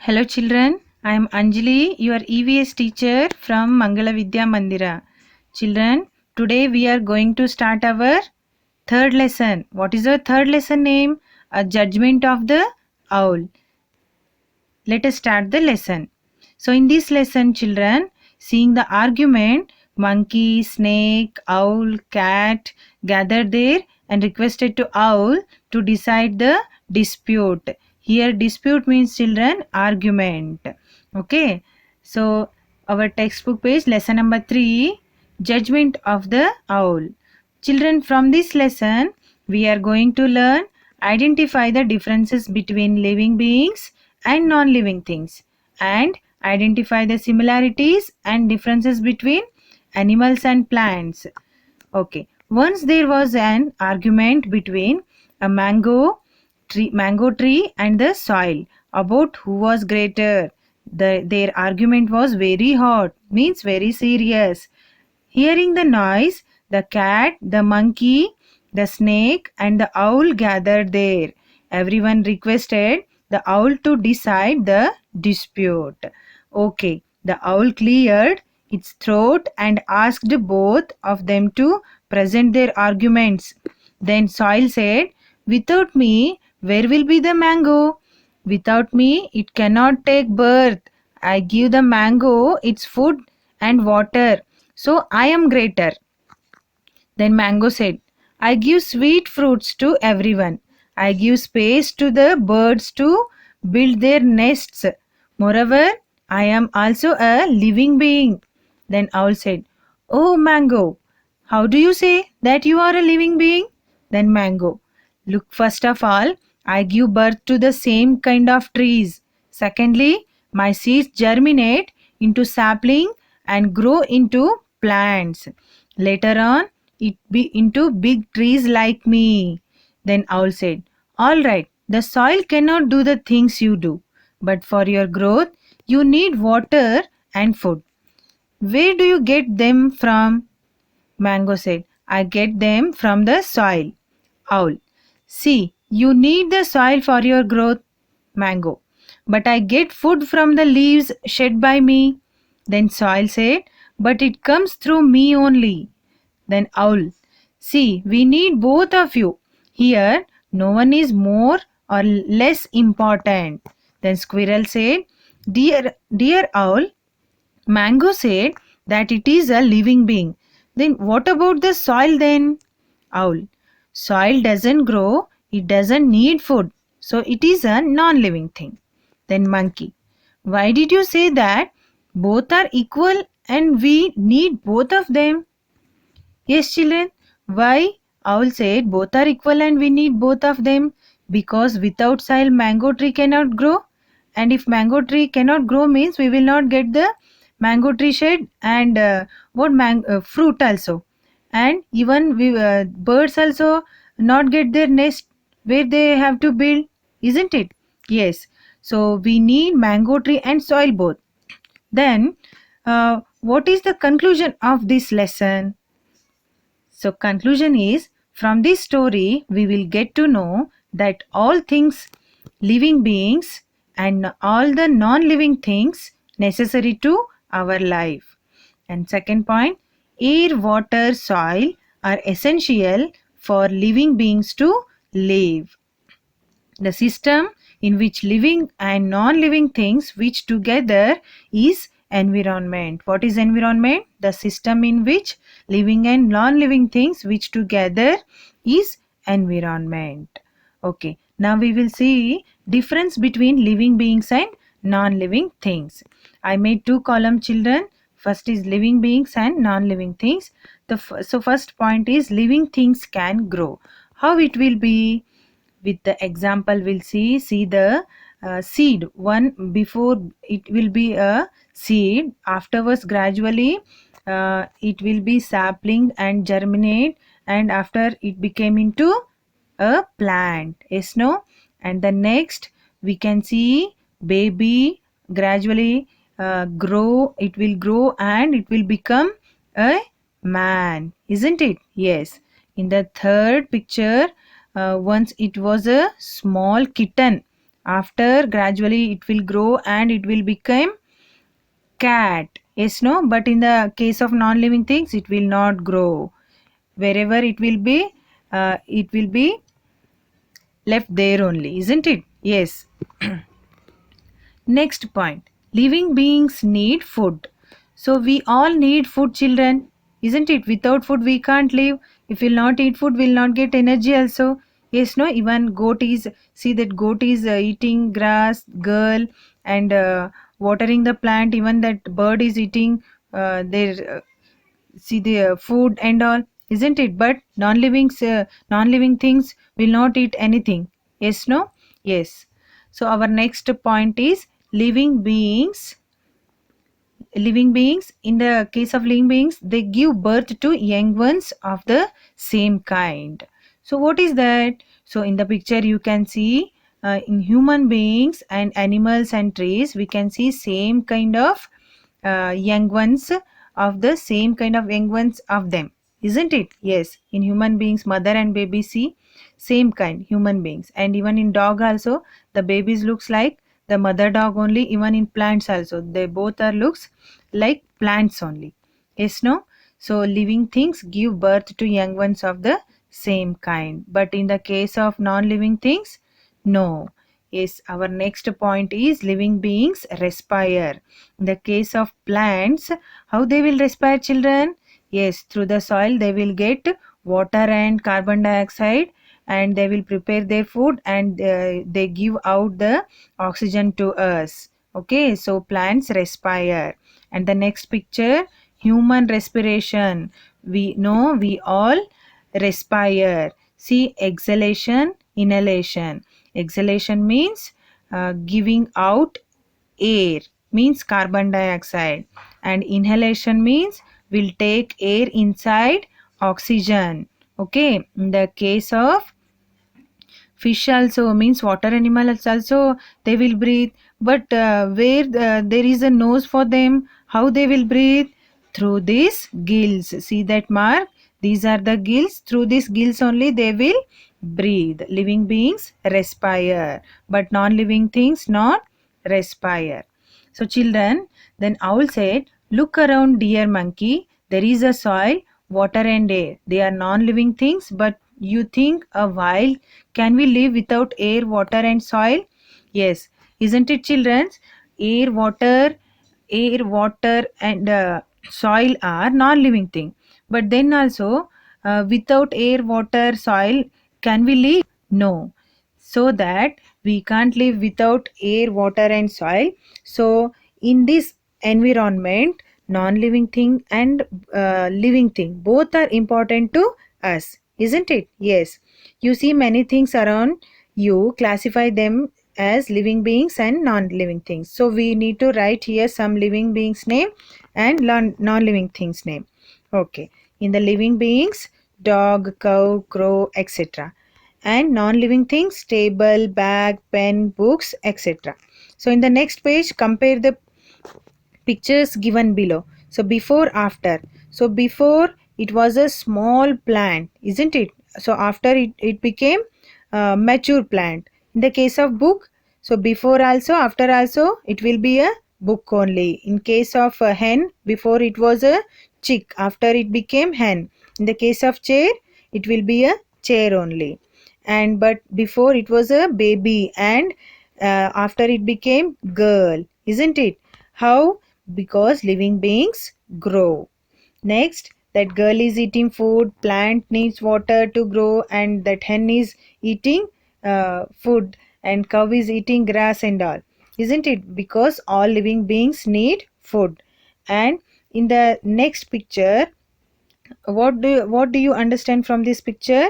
Hello children, I am Anjali, your EVS teacher from Mangala Vidya Mandira. Children, today we are going to start our third lesson. What is our third lesson name? A Judgment of the Owl. Let us start the lesson. So in this lesson, children, seeing the argument, monkey, snake, owl, cat gathered there and requested to owl to decide the dispute. Here dispute means children argument. Okay. So our textbook page lesson number 3, judgment of the owl. Children, from this lesson we are going to learn identify the differences between living beings and non-living things and identify the similarities and differences between animals and plants. Okay, once there was an argument between a mango tree and the soil about who was greater. Their argument was very hot, means very serious. Hearing the noise, the cat, the monkey, the snake, and the owl gathered there. Everyone requested the owl to decide the dispute. Okay, the owl cleared its throat and asked both of them to present their arguments. Then Soil said, "Without me, where will be the mango? Without me, it cannot take birth. I give the mango its food and water. So I am greater." Then Mango said, "I give sweet fruits to everyone. I give space to the birds to build their nests. Moreover, I am also a living being." Then Owl said, "Oh Mango, how do you say that you are a living being?" Then Mango, "Look, first of all, I give birth to the same kind of trees. Secondly, my seeds germinate into sapling and grow into plants. Later on, it be into big trees like me." Then Owl said, "All right, the soil cannot do the things you do, but for your growth, you need water and food. Where do you get them from?" Mango said, "I get them from the soil." Owl, "See, you need the soil for your growth." Mango, "But I get food from the leaves shed by me." Then Soil said, "But it comes through me only." Then Owl, "See, we need both of you. Here, no one is more or less important." Then Squirrel said, Dear Owl, Mango said that it is a living being. Then what about the soil then?" Owl, "Soil doesn't grow, it doesn't need food, so it is a non-living thing." Then Monkey, "Why did you say that both are equal and we need both of them?" Yes, children, why Owl said both are equal and we need both of them? Because without soil, mango tree cannot grow. And if mango tree cannot grow means we will not get the mango tree shade and fruit also. And even birds also not get their nest where they have to build, isn't it? Yes. So we need mango tree and soil both. Then what is the conclusion of this lesson? So conclusion is, from this story we will get to know that all things living beings and all the non-living things necessary to our life. And second point, air, water, soil are essential for living beings to live. The system in which living and non-living things which together is environment. What is environment? The system in which living and non-living things which together is environment. Okay, now we will see difference between living beings and non-living things. I made two column, children. First is living beings and non-living things. So first point is living things can grow. How it will be? With the example we'll see the seed. One before it will be a seed, afterwards gradually it will be sapling and germinate, and after it became into a plant. Yes, no? And the next we can see baby gradually grow, it will grow and it will become a man, isn't it? Yes. In the third picture, once it was a small kitten, After gradually it will grow and it will become cat. Yes, no? But in the case of non-living things, it will not grow. Wherever it will be left there only, isn't it? Yes. Next point, living beings need food. So we all need food, children, isn't it? Without food we can't live. If we'll not eat food, we'll not get energy also. Yes, no? Even goat is, see that goat is eating grass, girl, and watering the plant. Even that bird is eating their see the food and all, isn't it? But non-living things will not eat anything. Yes, no? Yes. So our next point is living beings. Living beings, in the case of living beings, they give birth to young ones of the same kind. So what is that? So in the picture you can see, in human beings and animals and trees, we can see same kind of young ones of the same kind of young ones of them, isn't it? Yes, in human beings, mother and baby, see same kind human beings. And even in dog also, the babies looks like the mother dog only. Even in plants also, they both are looks like plants only. Yes, no? So living things give birth to young ones of the same kind. But in the case of non-living things, no. Yes, our next point is living beings respire. In the case of plants, how they will respire, children? Yes, through the soil they will get water and carbon dioxide, and they will prepare their food, and they give out the oxygen to us. Okay, so plants respire. And the next picture, human respiration. We know we all respire. See, exhalation, inhalation. Exhalation means giving out air, means carbon dioxide, and inhalation means we'll take air inside oxygen. Okay, in the case of fish also, means water animals also, they will breathe. But where there is a nose for them, how they will breathe? Through these gills. See that mark? These are the gills. Through these gills only they will breathe. Living beings respire, but non-living things not respire. So children, then owl said, look around, dear monkey, there is a soil, water and air. They are non-living things, but you think a while, can we live without air, water and soil? Yes, isn't it, children? Air, water and soil are non-living thing. But then also, without air, water, soil, can we live? No. So that we can't live without air, water and soil. So in this environment, non-living thing and living thing, both are important to us, isn't it? Yes. You see many things around you, classify them as living beings and non-living things. So we need to write here some living beings name and non-living things name. Okay. In the living beings, dog, cow, crow, etc. And non-living things, table, bag, pen, books, etc. So in the next page, compare the pictures given below. So before, after. So before it was a small plant, isn't it? So after it became a mature plant. In the case of book, so before also, after also, it will be a book only. In case of a hen, before it was a chick, after it became hen. In the case of chair, it will be a chair only. And but before it was a baby, and after it became girl, isn't it? How? Because living beings grow. Next, that girl is eating food, plant needs water to grow, and that hen is eating food, and cow is eating grass and all, isn't it? Because all living beings need food. And in the next picture, what do you understand from this picture?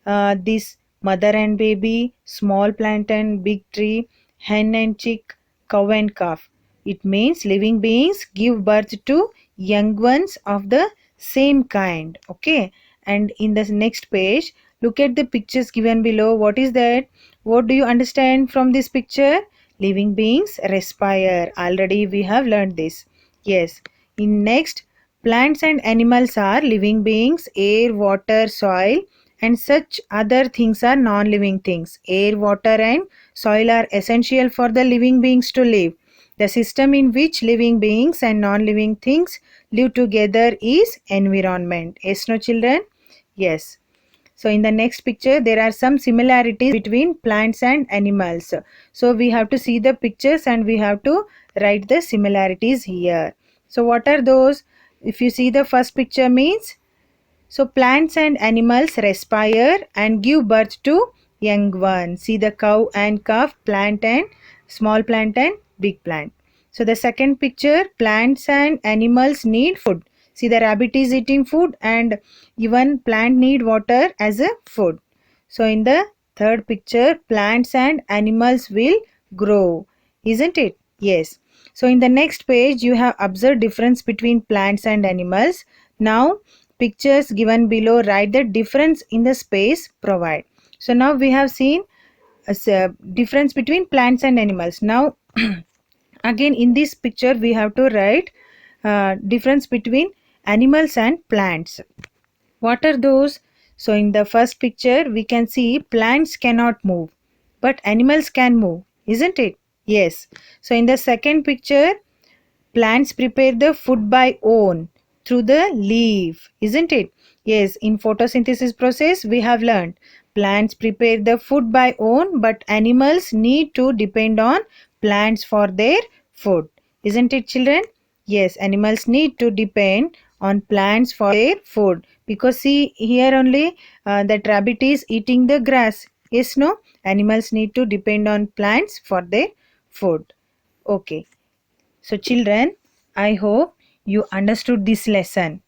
This mother and baby, small plant and big tree, hen and chick, cow and calf. It means living beings give birth to young ones of the same kind. Okay. And in the next page, look at the pictures given below. What is that? What do you understand from this picture? Living beings respire. Already we have learned this. Yes. In next, plants and animals are living beings. Air, water, soil and such other things are non-living things. Air, water and soil are essential for the living beings to live. The system in which living beings and non-living things live together is environment. Yes, no children? Yes. So in the next picture, there are some similarities between plants and animals. So we have to see the pictures and we have to write the similarities here. So what are those? If you see the first picture means, so plants and animals respire and give birth to young ones. See the cow and calf, plant and small plant and big plant. So the second picture, plants and animals need food. See the rabbit is eating food and even plant need water as a food. So in the third picture, plants and animals will grow. Isn't it? Yes. So in the next page, you have observed difference between plants and animals. Now pictures given below write the difference in the space provide. So now we have seen a difference between plants and animals. Now again in this picture we have to write difference between animals and plants. What are those? So in the first picture we can see plants cannot move but animals can move, isn't it? Yes. So in the second picture, plants prepare the food by own through the leaf, isn't it? Yes, in photosynthesis process we have learned plants prepare the food by own but animals need to depend on plants for their food. Isn't it children? Yes, animals need to depend on plants for their food because see here only that rabbit is eating the grass. Yes, no? Animals need to depend on plants for their food. Okay. So children, I hope you understood this lesson.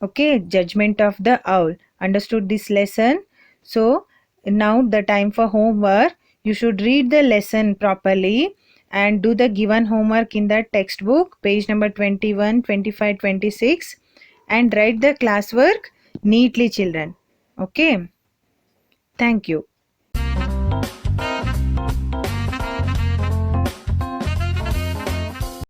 Okay, judgment of the owl. Understood this lesson? So now the time for homework. You should read the lesson properly and do the given homework in the textbook, page number 21, 25, 26, and write the classwork neatly children. Okay. Thank you.